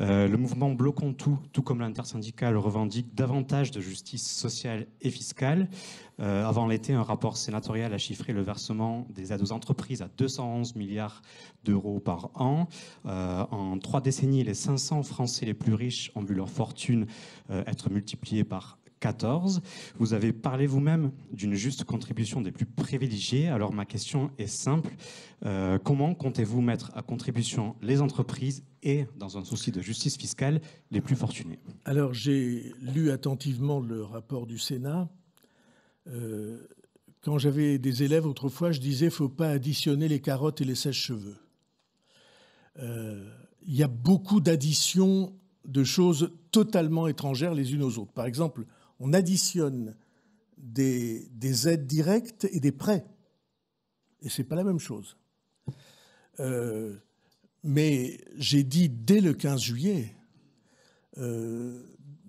Le mouvement Bloquons tout comme l'intersyndicale, revendique davantage de justice sociale et fiscale. Avant l'été, un rapport sénatorial a chiffré le versement des aides aux entreprises à 211 milliards d'euros par an. En 3 décennies, les 500 Français les plus riches ont vu leur fortune être multipliée par 14. Vous avez parlé vous-même d'une juste contribution des plus privilégiés. Alors ma question est simple. Comment comptez-vous mettre à contribution les entreprises et, dans un souci de justice fiscale, les plus fortunés? Alors j'ai lu attentivement le rapport du Sénat. Quand j'avais des élèves autrefois, je disais « faut pas additionner les carottes et les sèche-cheveux ». Il y a beaucoup d'additions de choses totalement étrangères les unes aux autres. Par exemple, on additionne des aides directes et des prêts. Et ce n'est pas la même chose. Mais j'ai dit dès le 15 juillet,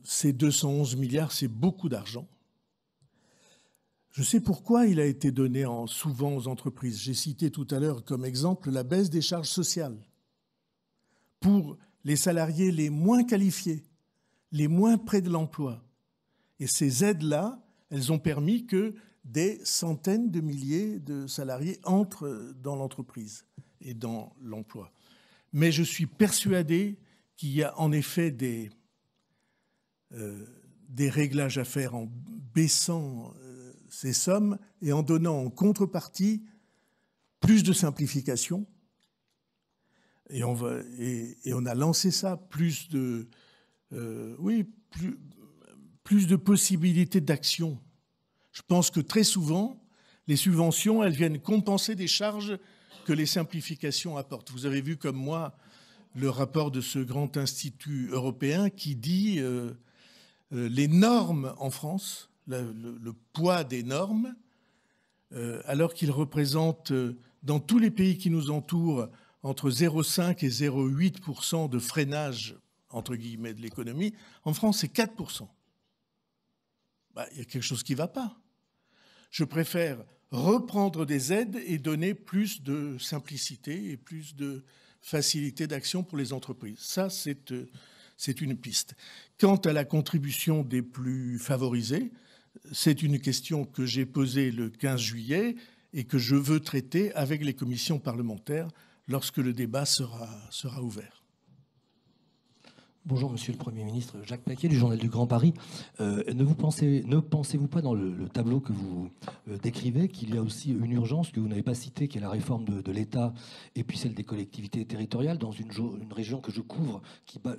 ces 211 milliards, c'est beaucoup d'argent. Je sais pourquoi il a été donné souvent aux entreprises. J'ai cité tout à l'heure comme exemple la baisse des charges sociales pour les salariés les moins qualifiés, les moins près de l'emploi. Et ces aides-là, elles ont permis que des centaines de milliers de salariés entrent dans l'entreprise et dans l'emploi. Mais je suis persuadé qu'il y a en effet des réglages à faire en baissant ces sommes et en donnant en contrepartie plus de simplification. Et on a lancé ça, plus de possibilités d'action. Je pense que très souvent, les subventions, elles viennent compenser des charges que les simplifications apportent. Vous avez vu comme moi le rapport de ce grand institut européen qui dit les normes en France, le poids des normes, alors qu'ils représentent dans tous les pays qui nous entourent entre 0,5 et 0,8% de freinage, entre guillemets, de l'économie. En France, c'est 4%. Il y a quelque chose qui ne va pas. Je préfère reprendre des aides et donner plus de simplicité et plus de facilité d'action pour les entreprises. Ça, c'est une piste. Quant à la contribution des plus favorisés, c'est une question que j'ai posée le 15 juillet et que je veux traiter avec les commissions parlementaires lorsque le débat sera ouvert. Bonjour Monsieur le Premier ministre, Jacques Paquet du Journal du Grand Paris. Ne pensez-vous pas dans le tableau que vous décrivez qu'il y a aussi une urgence que vous n'avez pas citée, qui est la réforme de l'État et puis celle des collectivités territoriales dans une région que je couvre,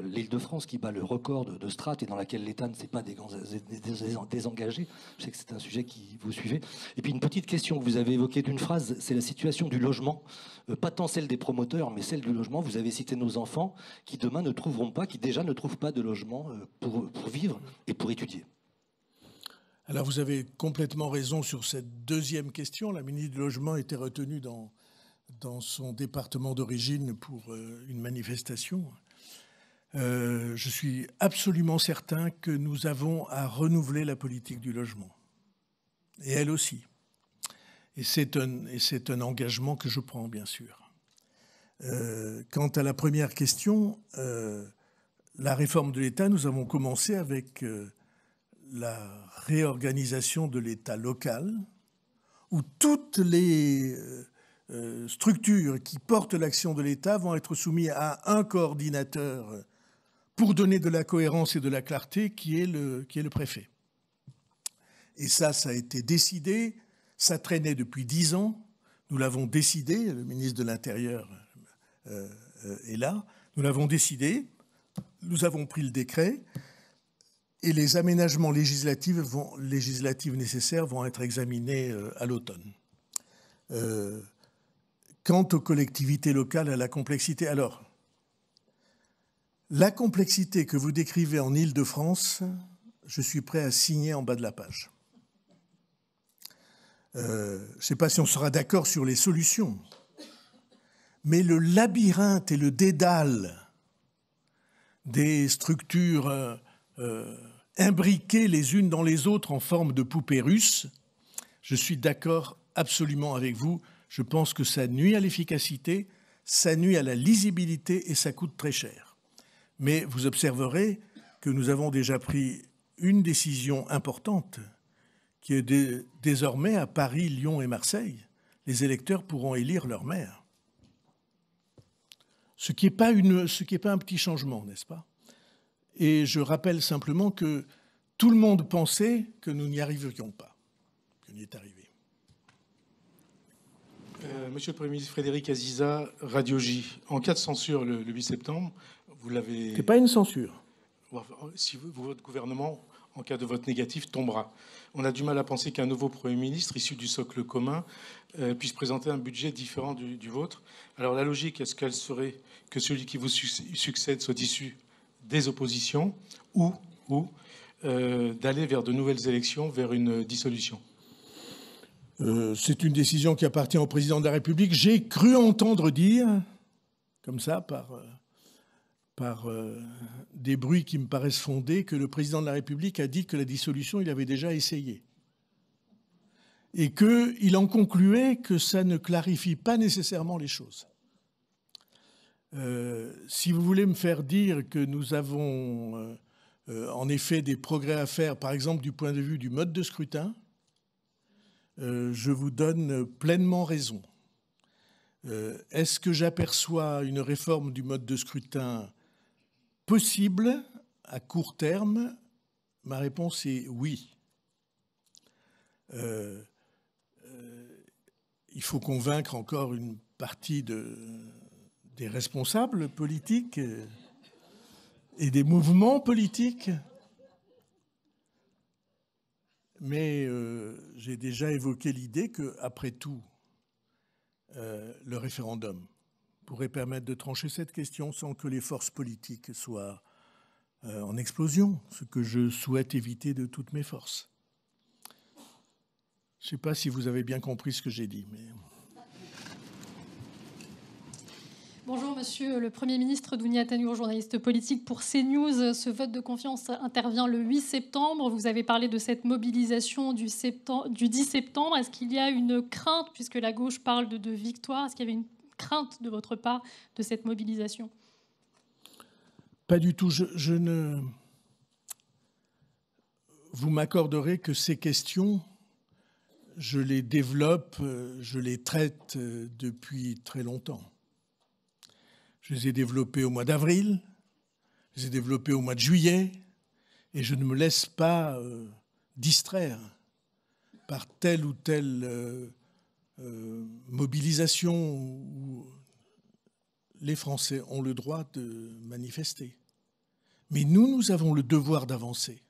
l'Île-de-France, qui bat le record de strates et dans laquelle l'État ne s'est pas désengagé. Je sais que c'est un sujet qui vous suivez. Et puis une petite question que vous avez évoquée d'une phrase, c'est la situation du logement. Pas tant celle des promoteurs, mais celle du logement. Vous avez cité nos enfants qui demain ne trouveront pas, qui déjà ne trouvent pas de logement pour vivre et pour étudier. Alors vous avez complètement raison sur cette deuxième question. La ministre du Logement était retenue dans son département d'origine pour une manifestation. Je suis absolument certain que nous avons à renouveler la politique du logement. Et elle aussi. Et c'est un engagement que je prends, bien sûr. Quant à la première question, la réforme de l'État, nous avons commencé avec la réorganisation de l'État local, où toutes les structures qui portent l'action de l'État vont être soumises à un coordinateur pour donner de la cohérence et de la clarté, qui est le préfet. Et ça a été décidé. Ça traînait depuis 10 ans. Nous l'avons décidé. Le ministre de l'Intérieur est là. Nous l'avons décidé. Nous avons pris le décret. Et les aménagements législatifs nécessaires vont être examinés à l'automne. Quant aux collectivités locales, à la complexité, alors, la complexité que vous décrivez en Île-de-France, je suis prêt à signer en bas de la page. Je ne sais pas si on sera d'accord sur les solutions, mais le labyrinthe et le dédale des structures imbriquées les unes dans les autres en forme de poupées russes, je suis d'accord absolument avec vous. Je pense que ça nuit à l'efficacité, ça nuit à la lisibilité et ça coûte très cher. Mais vous observerez que nous avons déjà pris une décision importante, qui est désormais à Paris, Lyon et Marseille, les électeurs pourront élire leur maire. Ce qui n'est pas un petit changement, n'est-ce pas? Et je rappelle simplement que tout le monde pensait que nous n'y arriverions pas, qu'on y est arrivé. Monsieur le Premier ministre, Frédéric Aziza, Radio J. En cas de censure le 8 septembre, vous l'avez... Ce n'est pas une censure. Si votre gouvernement, en cas de vote négatif, tombera. On a du mal à penser qu'un nouveau Premier ministre, issu du socle commun, puisse présenter un budget différent du vôtre. Alors la logique, est-ce qu'elle serait que celui qui vous succède soit issu des oppositions ou d'aller vers de nouvelles élections, vers une dissolution? C'est une décision qui appartient au président de la République. J'ai cru entendre dire, comme ça, par des bruits qui me paraissent fondés, que le président de la République a dit que la dissolution, il avait déjà essayé. Et qu'il en concluait que ça ne clarifie pas nécessairement les choses. Si vous voulez me faire dire que nous avons en effet des progrès à faire, par exemple du point de vue du mode de scrutin, je vous donne pleinement raison. Est-ce que j'aperçois une réforme du mode de scrutin possible à court terme? Ma réponse est oui. Il faut convaincre encore une partie des responsables politiques et des mouvements politiques. Mais j'ai déjà évoqué l'idée qu'après tout, le référendum pourrait permettre de trancher cette question sans que les forces politiques soient en explosion, ce que je souhaite éviter de toutes mes forces. Je ne sais pas si vous avez bien compris ce que j'ai dit, mais... Bonjour, monsieur le Premier ministre. Dounia Tanour, journaliste politique pour CNews. Ce vote de confiance intervient le 8 septembre. Vous avez parlé de cette mobilisation du 10 septembre. Est-ce qu'il y a une crainte, puisque la gauche parle de victoire, est-ce qu'il y avait une crainte de votre part de cette mobilisation? Pas du tout. Vous m'accorderez que ces questions, je les développe, je les traite depuis très longtemps. Je les ai développés au mois d'avril, je les ai développés au mois de juillet, et je ne me laisse pas distraire par telle ou telle mobilisation où les Français ont le droit de manifester. Mais nous avons le devoir d'avancer.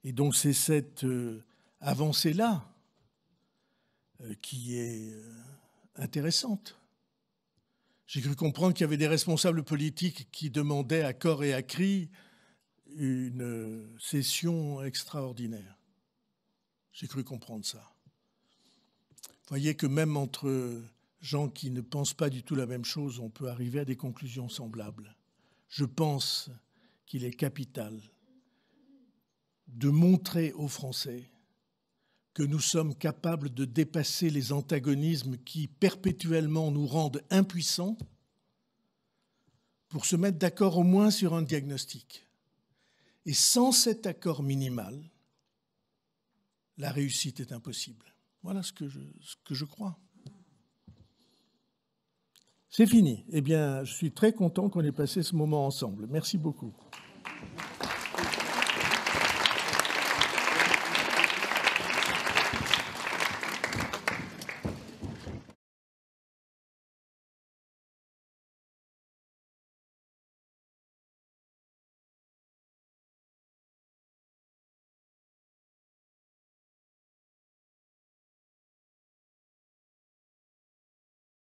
Et donc c'est cette avancée-là qui est intéressante. J'ai cru comprendre qu'il y avait des responsables politiques qui demandaient à corps et à cri une session extraordinaire. J'ai cru comprendre ça. Vous voyez que même entre gens qui ne pensent pas du tout la même chose, on peut arriver à des conclusions semblables. Je pense qu'il est capital de montrer aux Français que nous sommes capables de dépasser les antagonismes qui perpétuellement nous rendent impuissants pour se mettre d'accord au moins sur un diagnostic. Et sans cet accord minimal, la réussite est impossible. Voilà ce que je crois. C'est fini. Eh bien, je suis très content qu'on ait passé ce moment ensemble. Merci beaucoup.